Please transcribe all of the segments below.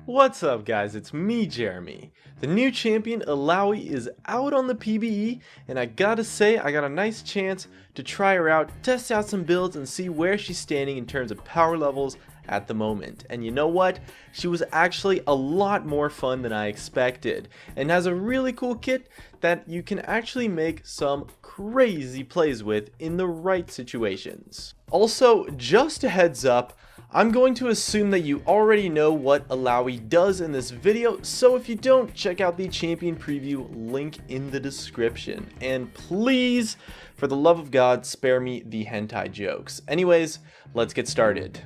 What's up guys, it's me Jeremy. The new champion Illaoi is out on the PBE and I gotta say I got a nice chance to try her out, test out some builds and see where she's standing in terms of power levels at the moment. And you know what? She was actually a lot more fun than I expected and has a really cool kit that you can actually make some crazy plays with in the right situations. Also, just a heads up, I'm going to assume that you already know what Illaoi does in this video, so if you don't, check out the champion preview link in the description. And please, for the love of God, spare me the hentai jokes. Anyways, let's get started.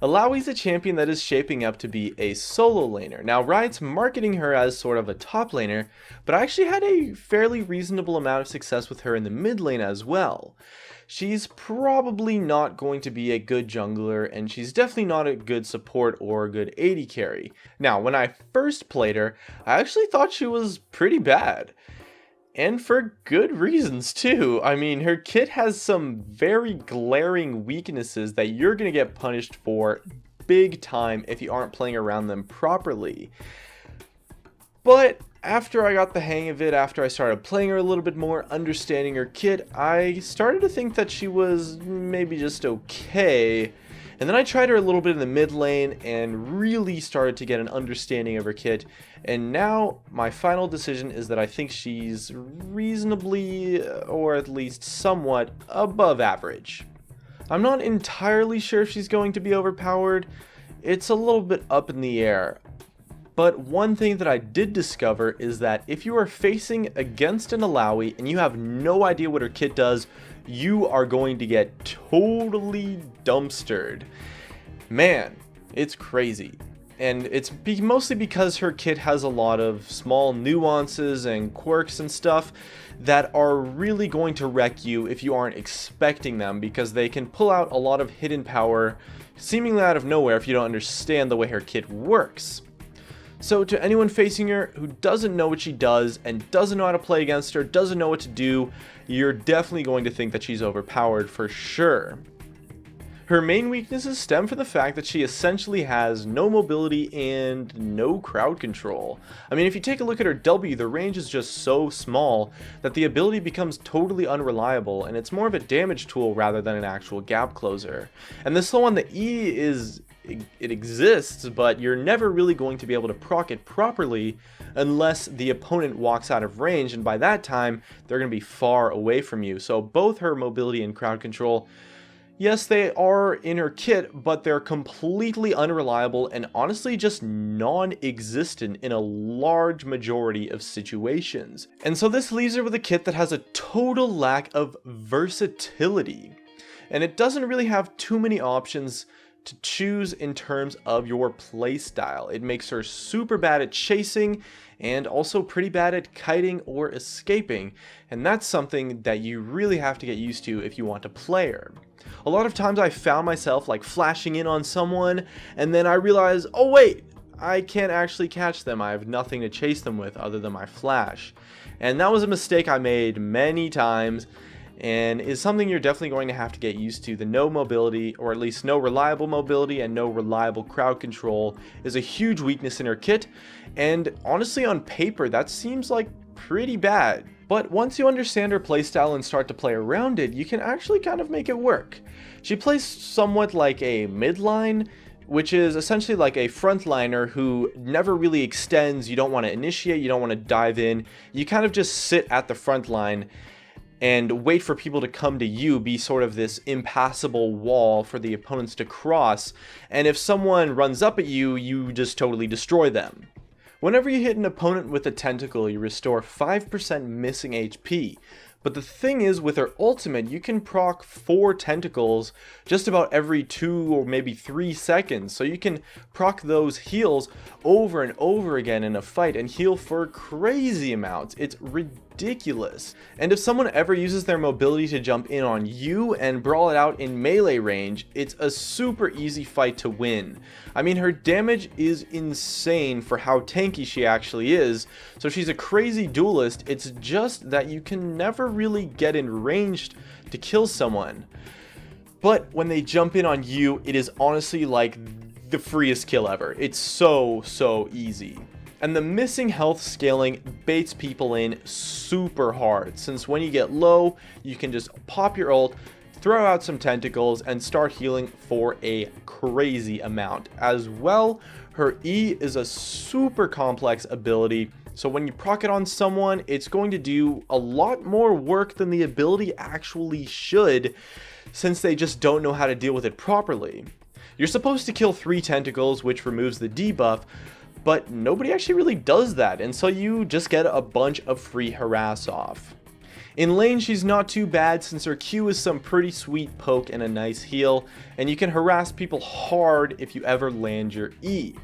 Illaoi's a champion that is shaping up to be a solo laner. Now Riot's marketing her as sort of a top laner, but I actually had a fairly reasonable amount of success with her in the mid lane as well. She's probably not going to be a good jungler, and she's definitely not a good support or a good AD carry. Now, when I first played her, I actually thought she was pretty bad. And for good reasons too. I mean, her kit has some very glaring weaknesses that you're going to get punished for big time if you aren't playing around them properly. But after I got the hang of it, after I started playing her a little bit more, understanding her kit, I started to think that she was maybe just okay. And then I tried her a little bit in the mid lane and really started to get an understanding of her kit. And now my final decision is that I think she's reasonably, or at least somewhat, above average. I'm not entirely sure if she's going to be overpowered. It's a little bit up in the air. But one thing that I did discover is that if you are facing against an Illaoi and you have no idea what her kit does, you are going to get totally dumpstered. Man, it's crazy. And it's mostly because her kit has a lot of small nuances and quirks and stuff that are really going to wreck you if you aren't expecting them, because they can pull out a lot of hidden power seemingly out of nowhere if you don't understand the way her kit works. So to anyone facing her who doesn't know what she does and doesn't know how to play against her, doesn't know what to do, you're definitely going to think that she's overpowered for sure. Her main weaknesses stem from the fact that she essentially has no mobility and no crowd control. I mean, if you take a look at her W, the range is just so small that the ability becomes totally unreliable, and it's more of a damage tool rather than an actual gap closer. And the slow on the E it exists, but you're never really going to be able to proc it properly unless the opponent walks out of range, and by that time they're going to be far away from you. So both her mobility and crowd control, yes, they are in her kit, but they're completely unreliable and honestly just non-existent in a large majority of situations. And so this leaves her with a kit that has a total lack of versatility, and it doesn't really have too many options to choose in terms of your playstyle. It makes her super bad at chasing and also pretty bad at kiting or escaping, and that's something that you really have to get used to if you want to play her. A lot of times I found myself like flashing in on someone and then I realized, oh wait, I can't actually catch them. I have nothing to chase them with other than my flash. And that was a mistake I made many times, and is something you're definitely going to have to get used to. The no mobility, or at least no reliable mobility and no reliable crowd control, is a huge weakness in her kit, and honestly on paper that seems like pretty bad. But once you understand her playstyle and start to play around it, you can actually kind of make it work. She plays somewhat like a midline, which is essentially like a frontliner who never really extends. You don't want to initiate, you don't want to dive in, you kind of just sit at the front line and wait for people to come to you, be sort of this impassable wall for the opponents to cross, and if someone runs up at you, you just totally destroy them. Whenever you hit an opponent with a tentacle, you restore 5% missing HP, but the thing is, with her ultimate, you can proc 4 tentacles just about every 2 or maybe 3 seconds, so you can proc those heals over and over again in a fight and heal for crazy amounts. It's ridiculous. And if someone ever uses their mobility to jump in on you and brawl it out in melee range, it's a super easy fight to win. I mean, her damage is insane for how tanky she actually is, so she's a crazy duelist. It's just that you can never really get in range to kill someone. But when they jump in on you, it is honestly like the freest kill ever. It's so easy. And the missing health scaling baits people in super hard, since when you get low, you can just pop your ult, throw out some tentacles, and start healing for a crazy amount. As well, her E is a super complex ability, so when you proc it on someone, it's going to do a lot more work than the ability actually should, since they just don't know how to deal with it properly. You're supposed to kill 3 tentacles, which removes the debuff, but nobody actually really does that, and so you just get a bunch of free harass off. In lane, she's not too bad, since her Q is some pretty sweet poke and a nice heal, and you can harass people hard if you ever land your E.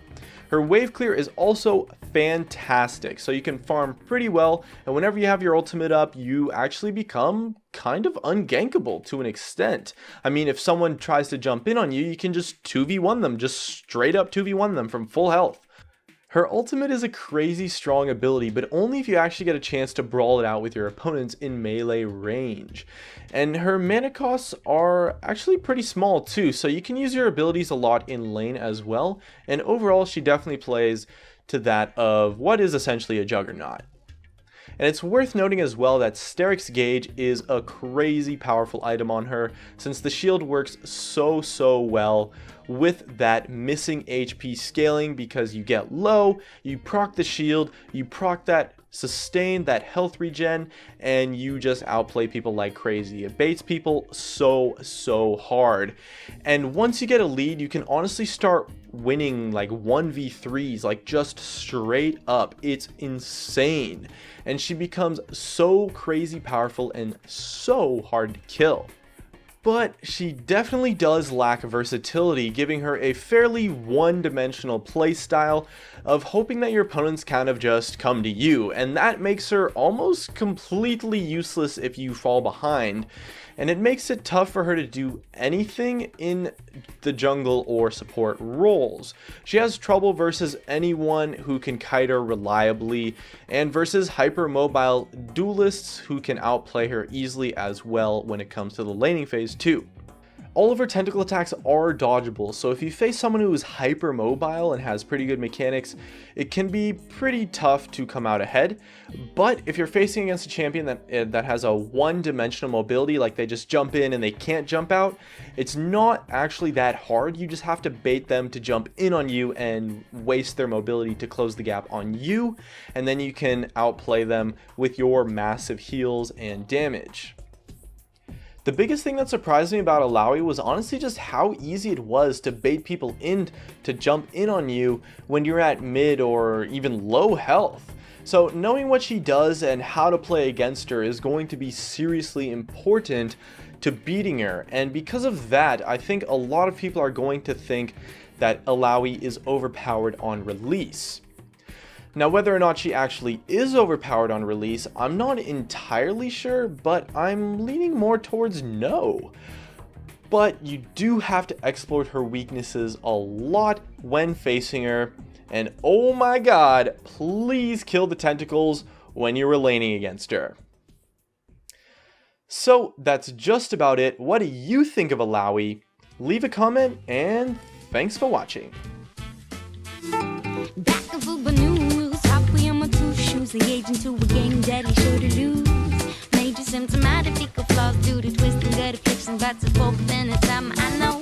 Her wave clear is also fantastic, so you can farm pretty well, and whenever you have your ultimate up, you actually become kind of ungankable to an extent. I mean, if someone tries to jump in on you, you can just 2v1 them, just straight up 2v1 them from full health. Her ultimate is a crazy strong ability, but only if you actually get a chance to brawl it out with your opponents in melee range. And her mana costs are actually pretty small too, so you can use your abilities a lot in lane as well, and overall she definitely plays to that of what is essentially a juggernaut. And it's worth noting as well that Steric's Gauge is a crazy powerful item on her, since the shield works so well with that missing HP scaling, because you get low, you proc the shield, you proc that sustain, that health regen, and you just outplay people like crazy. It baits people so hard. And once you get a lead, you can honestly start winning like 1v3s, like just straight up. It's insane. And she becomes so crazy powerful and so hard to kill. But she definitely does lack versatility, giving her a fairly one-dimensional playstyle of hoping that your opponents kind of just come to you, and that makes her almost completely useless if you fall behind, and it makes it tough for her to do anything in the jungle or support roles. She has trouble versus anyone who can kite her reliably, and versus hypermobile duelists who can outplay her easily as well when it comes to the laning phase too. All of her tentacle attacks are dodgeable, so if you face someone who is hypermobile and has pretty good mechanics, it can be pretty tough to come out ahead. But if you're facing against a champion that has a one-dimensional mobility, like they just jump in and they can't jump out, it's not actually that hard. You just have to bait them to jump in on you and waste their mobility to close the gap on you, and then you can outplay them with your massive heals and damage. The biggest thing that surprised me about Illaoi was honestly just how easy it was to bait people in to jump in on you when you're at mid or even low health. So knowing what she does and how to play against her is going to be seriously important to beating her, and because of that, I think a lot of people are going to think that Illaoi is overpowered on release. Now, whether or not she actually is overpowered on release, I'm not entirely sure, but I'm leaning more towards no. But you do have to exploit her weaknesses a lot when facing her, and oh my god, please kill the tentacles when you're laning against her. So that's just about it. What do you think of Illaoi? Leave a comment, and thanks for watching. Engaging to a game that he sure to lose. Major symptomatic fecal flaws due to twisting gut affliction, but to fork then it's time. I know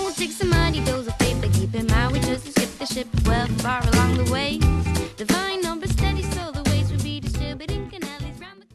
it takes a mighty dose of faith, but keep in mind we just skip the ship well far along the way. Divine